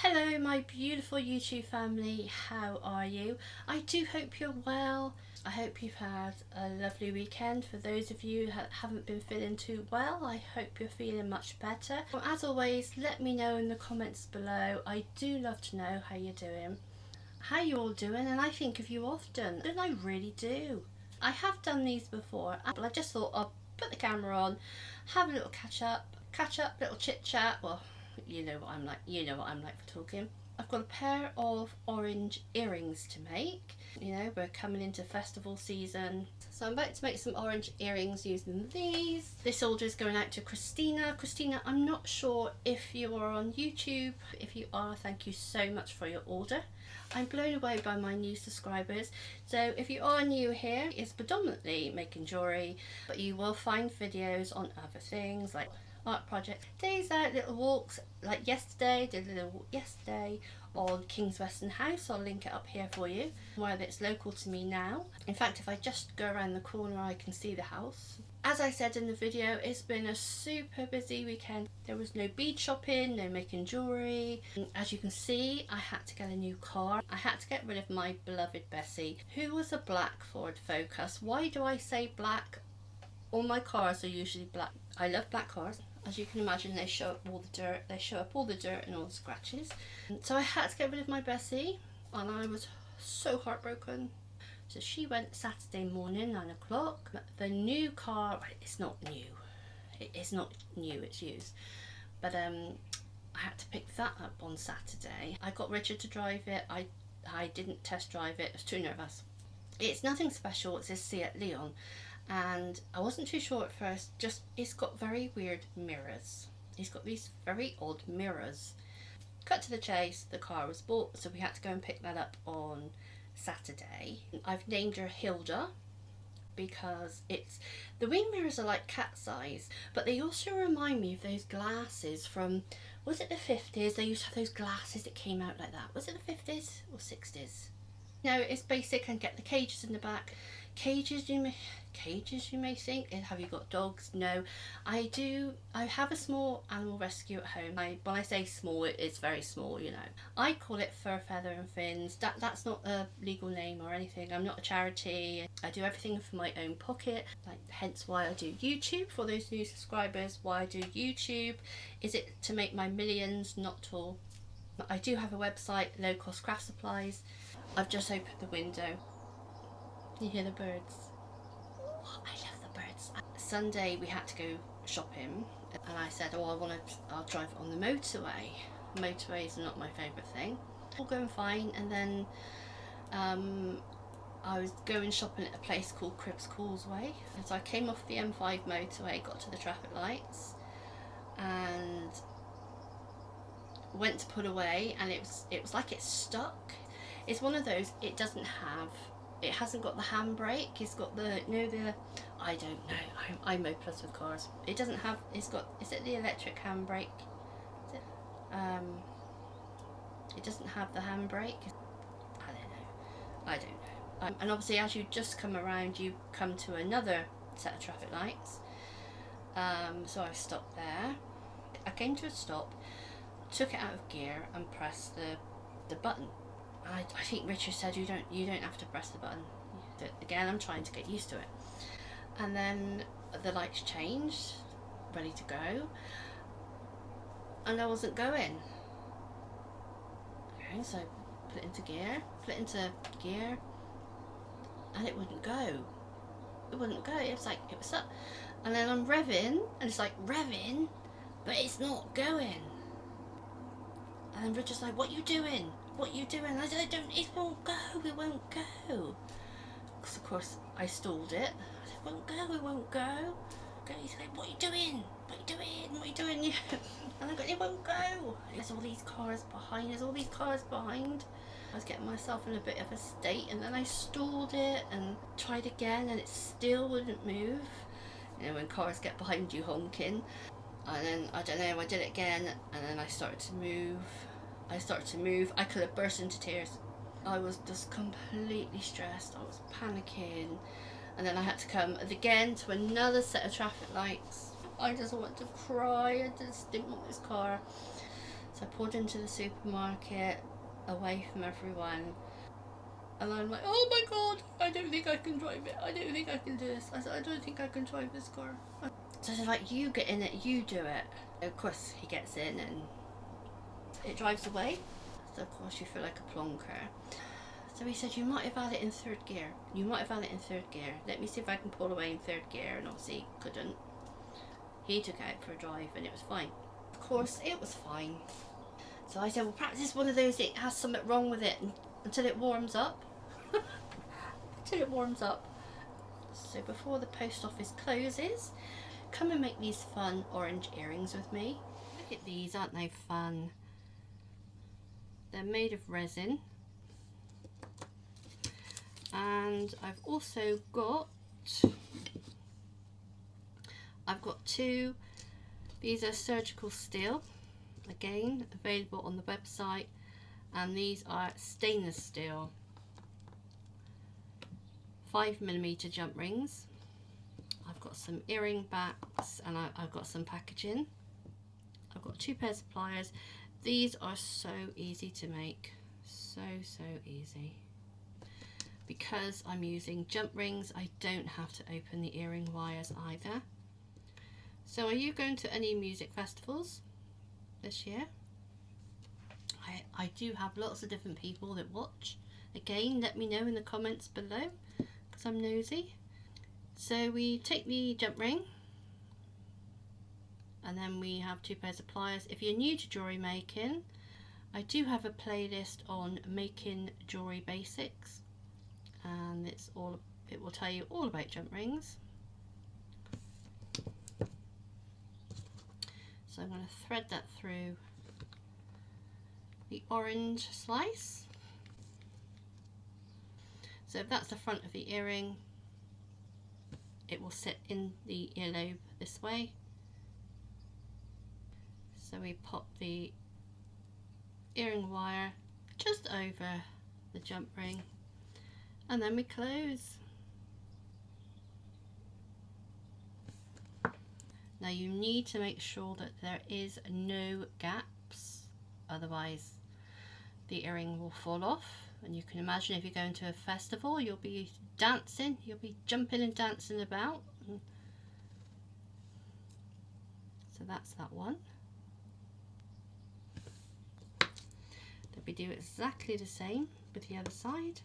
Hello my beautiful YouTube family, how are you? I do hope you're well. I hope you've had a lovely weekend. For those of you who haven't been feeling too well, I hope you're feeling much better. As always, let me know in the comments below. I do love to know how you're doing, how you're all doing, and I think of you often, and I really do. I have done these before, but I just thought I'll put the camera on, have a little catch up, little chit chat. Well, you know what I'm like. You know what I'm like for talking. I've got a pair of orange earrings to make. You know, we're coming into festival season, so I'm about to make some orange earrings using these. This order is going out to Christina. Christina, I'm not sure if you are on YouTube. If you are, thank you so much for your order. I'm blown away by my new subscribers. So if you are new here, it's predominantly making jewellery, but you will find videos on other things like art project, days out, little walks. Like yesterday, did a little walk yesterday on King's Weston House. I'll link it up here for you, whether it's local to me now. In fact, if I just go around the corner I can see the house. As I said in the video, it's been a super busy weekend. There was no bead shopping, no making jewellery. As you can see, I had to get a new car. I had to get rid of my beloved Bessie, who was a black Ford Focus. Why do I say black? All my cars are usually black. I love black cars. As you can imagine, they show up all the dirt. They show up all the dirt and all the scratches. So I had to get rid of my Bessie, and I was so heartbroken. So she went Saturday morning, 9 o'clock. The new car, it's not new. It's not new, it's used. But I had to pick that up on Saturday. I got Richard to drive it. I didn't test drive it. I was too nervous. It's nothing special. It's a Seatleon. And I wasn't too sure at first, just it's got very weird mirrors. It's got these very odd mirrors. Cut to the chase, the car was bought, so we had to go and pick that up on Saturday. I've named her Hilda because the wing mirrors are like cat size, but they also remind me of those glasses from, was it the 50s? They used to have those glasses that came out like that. Was it the 50s or 60s? No, it's basic and get the cages in the back. Cages you may think, have you got dogs? No, I do. I have a small animal rescue at home. When I say small, it's very small, you know. I call it Fur, Feather and Fins. That's not a legal name or anything. I'm not a charity. I do everything from my own pocket, hence why I do YouTube. For those new subscribers, why I do YouTube is it to make my millions, not at all. I do have a website, Low Cost Craft Supplies. I've just opened the window. You hear the birds? Oh, I love the birds. Sunday we had to go shopping, and I said, oh, I'll drive on the motorway. Motorways are not my favourite thing. All going fine, and then I was going shopping at a place called Cribbs Causeway. And so I came off the M5 motorway, got to the traffic lights, and went to pull away, and it was like it's stuck. It's one of those, it hasn't got the handbrake. It's got I don't know, I'm hopeless with cars. It doesn't have, is it the electric handbrake? It doesn't have the handbrake. I don't know. And obviously as you just come around, you come to another set of traffic lights. So I stopped there. I came to a stop, took it out of gear and pressed the button. I think Richard said you don't have to press the button. Again, I'm trying to get used to it. And then the lights changed, ready to go, and I wasn't going. Okay, so I put it into gear, and it wouldn't go. It wouldn't go. It was like, it was stuck. And then I'm revving, and it's like revving, but it's not going. And then Richard's like, what you doing? What you doing? I said, it won't go, it won't go. Because of course I stalled it. I said, it won't go, it won't go. He's like, what are you doing? What are you doing? What are you doing? And I go, it won't go. There's all these cars behind, I was getting myself in a bit of a state, and then I stalled it and tried again, and it still wouldn't move. You know, when cars get behind you honking. And then, I don't know, I did it again, and then I started to move. I could have burst into tears. I was just completely stressed. I was panicking. And then I had to come again to another set of traffic lights. I just wanted to cry. I just didn't want this car. So So I pulled into the supermarket away from everyone, and I'm like, oh my god, I don't think I can drive it. I don't think I can do this. I said, I don't think I can drive this car. So they're like, you get in it, you do it. Of course he gets in and it drives away. So of course you feel like a plonker. So he said, you might have had it in third gear. You might have had it in third gear. Let me see if I can pull away in third gear. And obviously he couldn't. He took it out for a drive and it was fine. Of course it was fine. So I said, well, perhaps it's one of those, it has something wrong with it until it warms up. Until it warms up. So before the post office closes, come and make these fun orange earrings with me. Look at these, aren't they fun? They're made of resin. And I've also got, two, these are surgical steel, again available on the website, and these are stainless steel 5mm jump rings. I've got some earring backs and I've got some packaging. I've got 2 pairs of pliers. These are so easy to make, so easy. Because I'm using jump rings, I don't have to open the earring wires either. So are you going to any music festivals this year? I do have lots of different people that watch. Again, let me know in the comments below, because I'm nosy. So we take the jump ring, and then we have 2 pairs of pliers. If you're new to jewellery making, I do have a playlist on making jewellery basics, and it will tell you all about jump rings. So I'm going to thread that through the orange slice. So if that's the front of the earring, it will sit in the earlobe this way. So we pop the earring wire just over the jump ring, and then we close. Now you need to make sure that there is no gaps, otherwise the earring will fall off. And you can imagine if you're going to a festival, you'll be dancing, you'll be jumping and dancing about. So that's that one. Then we do exactly the same with the other side.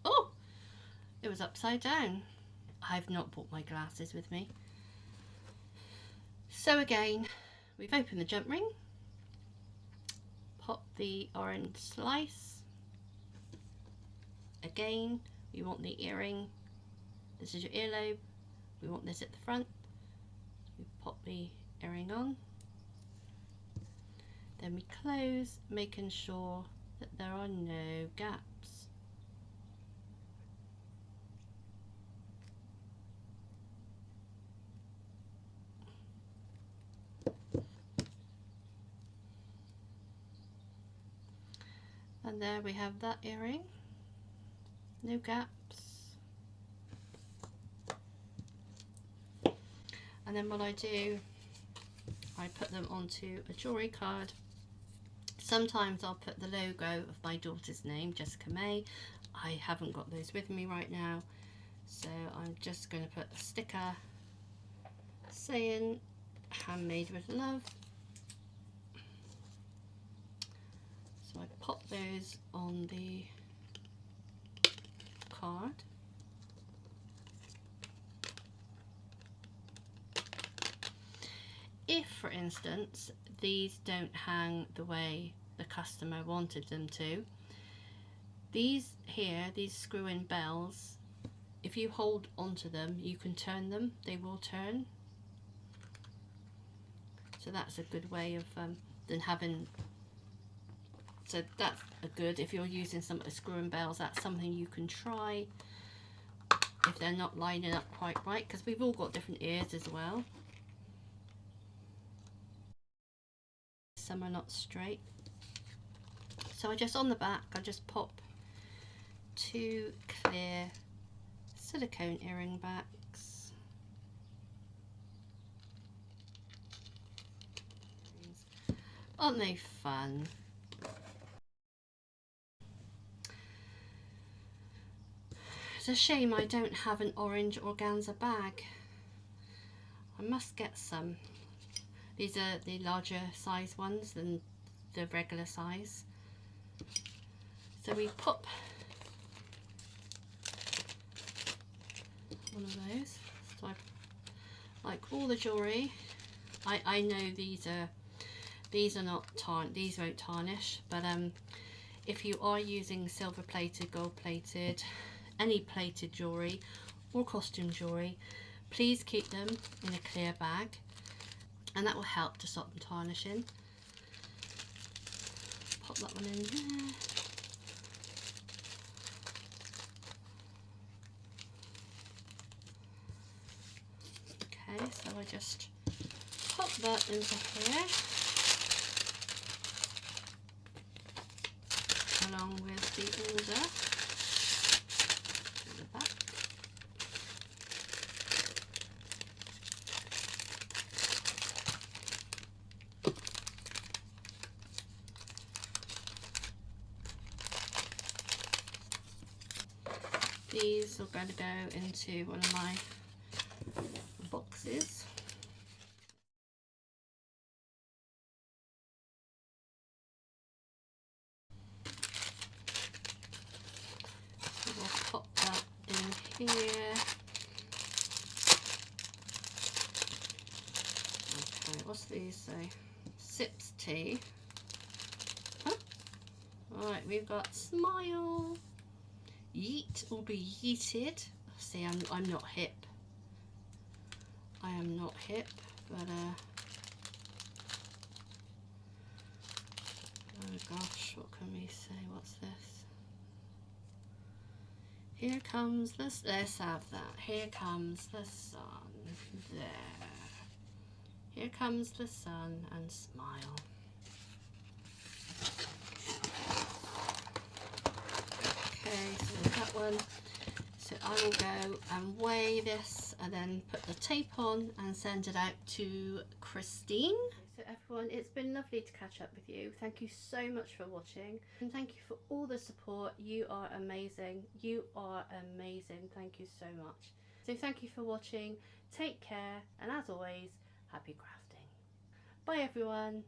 Oh, it was upside down. I've not brought my glasses with me. So again, we've opened the jump ring, pop the orange slice. Again, we want the earring. This is your earlobe. We want this at the front. We pop the earring on. Then we close, making sure that there are no gaps. And there we have that earring, no gaps. And then what I do, I put them onto a jewellery card. Sometimes I'll put the logo of my daughter's name, Jessica May. I haven't got those with me right now, so I'm just going to put a sticker saying handmade with love. So I pop those on the card. If, for instance, these don't hang the way the customer wanted them to, these here, these screw-in bells, if you hold onto them, you can turn them, they will turn. So that's a good way of then having. So that's a good, if you're using some of the screw-in bells, that's something you can try if they're not lining up quite right, because we've all got different ears as well. Some are not straight. So I just, on the back, I just pop 2 clear silicone earring backs. Aren't they fun? It's a shame I don't have an orange organza bag. I must get some. These are the larger size ones than the regular size. So we pop one of those. So like all the jewellery, I know these are not these won't tarnish, but if you are using silver plated, gold plated, any plated jewellery or costume jewellery, please keep them in a clear bag, and that will help to stop them tarnishing. Pop that one in there. Okay, so I just pop that into here, along with the order in the back. These are going to go into one of my boxes. So we'll pop that in here. Okay, what's these say? Sips tea. Huh? Alright, we've got smile. Yeet or be yeeted. See, I'm not hip. I am not hip, but oh gosh, what can we say? What's this? Here comes this. Let's have that. Here comes the sun. There. Here comes the sun, and smile. Okay, so that one. So I will go and weigh this and then put the tape on and send it out to Christine. So everyone, it's been lovely to catch up with you. Thank you so much for watching, and thank you for all the support. You are amazing. You are amazing. Thank you so much. So thank you for watching. Take care, and as always, happy crafting. Bye everyone.